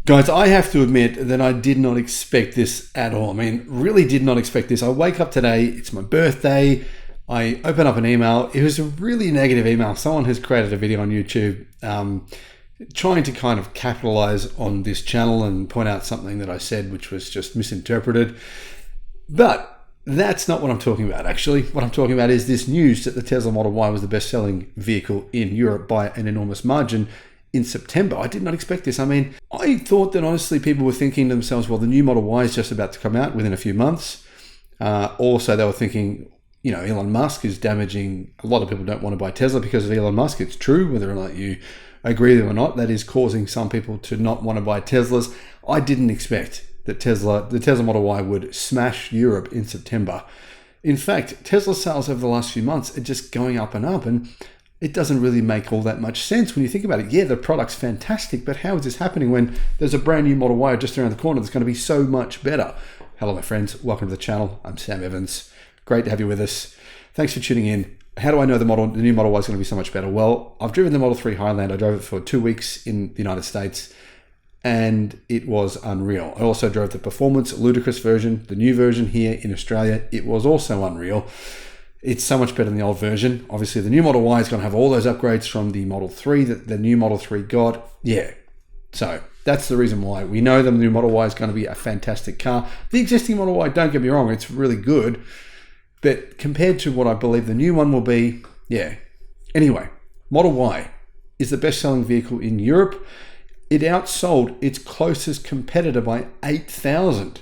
Guys, I have to admit that I did not expect this at all. I mean, really did not expect this. I wake up today, it's my birthday, I open up an email. It was a really negative email. Someone has created a video on YouTube trying to kind of capitalize on this channel and point out something that I said which was just misinterpreted. But that's not what I'm talking about, actually. What I'm talking about is this news that the Tesla Model Y was the best-selling vehicle in Europe by an enormous margin in September. I did not expect this. I mean, I thought that honestly people were thinking to themselves, well, the new Model Y is just about to come out within a few months. Also, they were thinking, you know, Elon Musk is damaging. A lot of people don't want to buy Tesla because of Elon Musk. It's true, whether or not you agree with it or not. That is causing some people to not want to buy Teslas. I didn't expect that the Tesla Model Y would smash Europe in September. In fact, Tesla sales over the last few months are just going up and up, and it doesn't really make all that much sense when you think about it. Yeah, the product's fantastic, but how is this happening when there's a brand new Model Y just around the corner that's going to be so much better? Hello, my friends. Welcome to the channel. I'm Sam Evans. Great to have you with us. Thanks for tuning in. How do I know the new Model Y is going to be so much better? Well, I've driven the Model 3 Highland. I drove it for 2 weeks in the United States, and it was unreal. I also drove the Performance Ludicrous version, the new version here in Australia. It was also unreal. It's so much better than the old version. Obviously, the new Model Y is going to have all those upgrades from the Model 3 that the new Model 3 got. Yeah, so that's the reason why. We know the new Model Y is going to be a fantastic car. The existing Model Y, don't get me wrong, it's really good. But compared to what I believe the new one will be, yeah. Anyway, Model Y is the best-selling vehicle in Europe. It outsold its closest competitor by 8,000.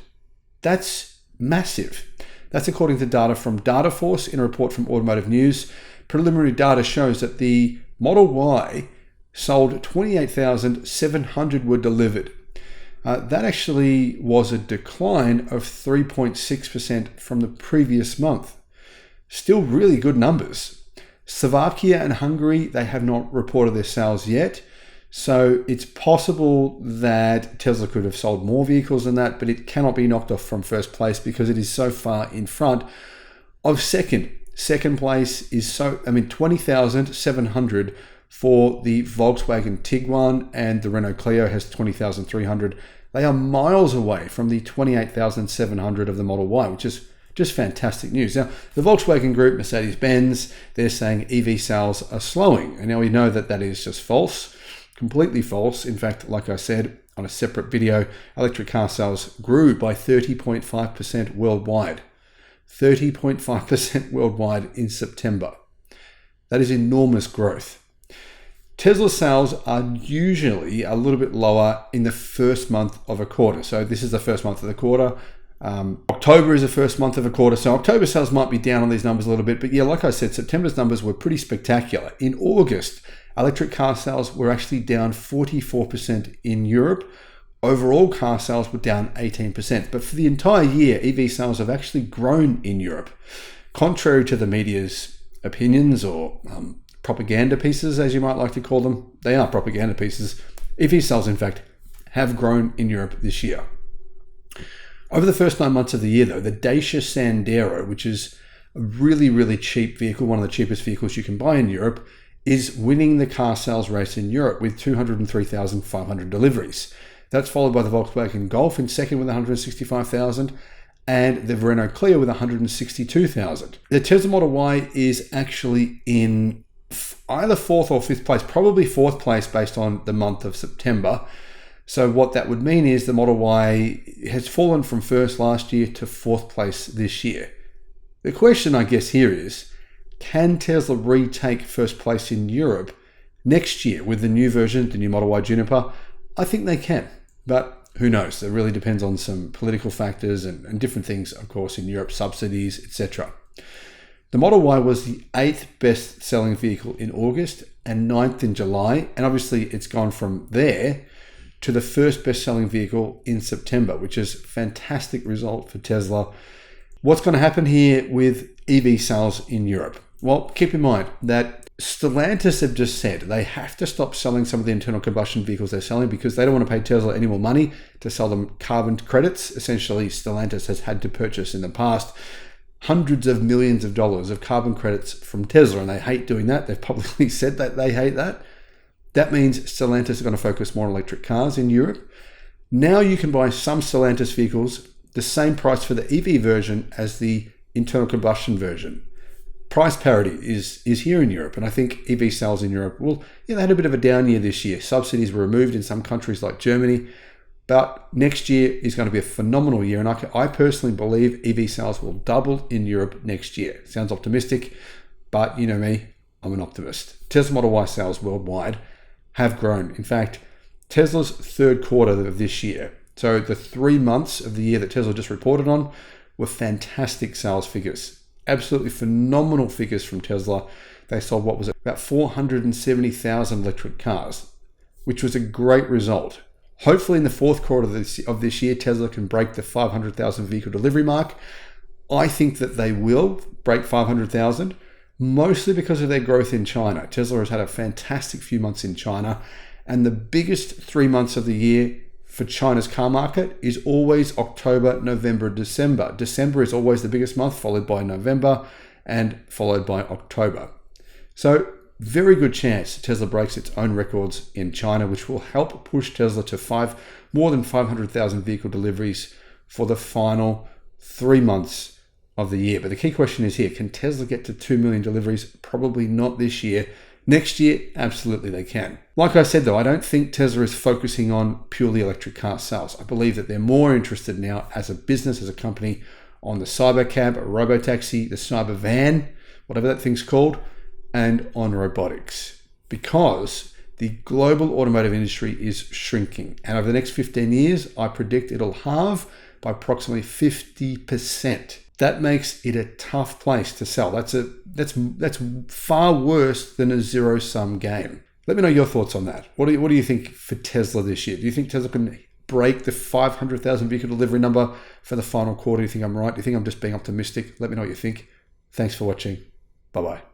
That's massive. That's according to data from Dataforce in a report from Automotive News. Preliminary data shows that the Model Y sold 28,700 were delivered. That actually was a decline of 3.6% from the previous month. Still really good numbers. Slovakia and Hungary, they have not reported their sales yet. So it's possible that Tesla could have sold more vehicles than that, but it cannot be knocked off from first place because it is so far in front of second. Second place is 20,700 for the Volkswagen Tiguan, and the Renault Clio has 20,300. They are miles away from the 28,700 of the Model Y, which is just fantastic news. Now, the Volkswagen Group, Mercedes-Benz, they're saying EV sales are slowing. And now we know that that is just false. Completely false. In fact, like I said on a separate video, electric car sales grew by 30.5% worldwide. 30.5% worldwide in September. That is enormous growth. Tesla sales are usually a little bit lower in the first month of a quarter. So this is the first month of the quarter. October is the first month of a quarter. So October sales might be down on these numbers a little bit. But yeah, like I said, September's numbers were pretty spectacular. In August, electric car sales were actually down 44% in Europe. Overall car sales were down 18%. But for the entire year, EV sales have actually grown in Europe. Contrary to the media's opinions or propaganda pieces, as you might like to call them. They are propaganda pieces. EV sales, in fact, have grown in Europe this year. Over the first 9 months of the year, though, the Dacia Sandero, which is a really, really cheap vehicle, one of the cheapest vehicles you can buy in Europe, is winning the car sales race in Europe with 203,500 deliveries. That's followed by the Volkswagen Golf in second with 165,000 and the Renault Clio with 162,000. The Tesla Model Y is actually in either fourth or fifth place, probably fourth place based on the month of September. So what that would mean is the Model Y has fallen from first last year to fourth place this year. The question, I guess, here is, can Tesla retake first place in Europe next year with the new version, the new Model Y Juniper? I think they can, but who knows? It really depends on some political factors and different things, of course, in Europe, subsidies, etc. The Model Y was the 8th best-selling vehicle in August and 9th in July. And obviously, it's gone from there to the first best-selling vehicle in September, which is a fantastic result for Tesla. What's going to happen here with EV sales in Europe? Well, keep in mind that Stellantis have just said they have to stop selling some of the internal combustion vehicles they're selling because they don't want to pay Tesla any more money to sell them carbon credits. Essentially, Stellantis has had to purchase in the past hundreds of millions of dollars of carbon credits from Tesla, and they hate doing that. They've publicly said that they hate that. That means Stellantis are going to focus more on electric cars in Europe. Now you can buy some Stellantis vehicles the same price for the EV version as the internal combustion version. Price parity is here in Europe, and I think EV sales in Europe they had a bit of a down year this year. Subsidies were removed in some countries like Germany, but next year is going to be a phenomenal year, and I personally believe EV sales will double in Europe next year. Sounds optimistic, but you know me, I'm an optimist. Tesla Model Y sales worldwide have grown. In fact, Tesla's third quarter of this year, so the 3 months of the year that Tesla just reported on, were fantastic sales figures. Absolutely phenomenal figures from Tesla. They sold what was it, about 470,000 electric cars, which was a great result. Hopefully in the fourth quarter of this year, Tesla can break the 500,000 vehicle delivery mark. I think that they will break 500,000, mostly because of their growth in China. Tesla has had a fantastic few months in China, and the biggest 3 months of the year for China's car market is always October, November, December. December is always the biggest month, followed by November and followed by October. So very good chance Tesla breaks its own records in China, which will help push Tesla to more than 500,000 vehicle deliveries for the final 3 months of the year. But the key question is here, can Tesla get to 2 million deliveries? Probably not this year. Next year, absolutely they can. Like I said though, I don't think Tesla is focusing on purely electric car sales. I believe that they're more interested now as a business, as a company, on the cybercab, robotaxi, the cyber van, whatever that thing's called, and on robotics. Because the global automotive industry is shrinking. And over the next 15 years, I predict it'll halve by approximately 50%. That makes it a tough place to sell. That's far worse than a zero-sum game. Let me know your thoughts on that. What do you think for Tesla this year? Do you think Tesla can break the 500,000 vehicle delivery number for the final quarter? Do you think I'm right? Do you think I'm just being optimistic? Let me know what you think. Thanks for watching. Bye-bye.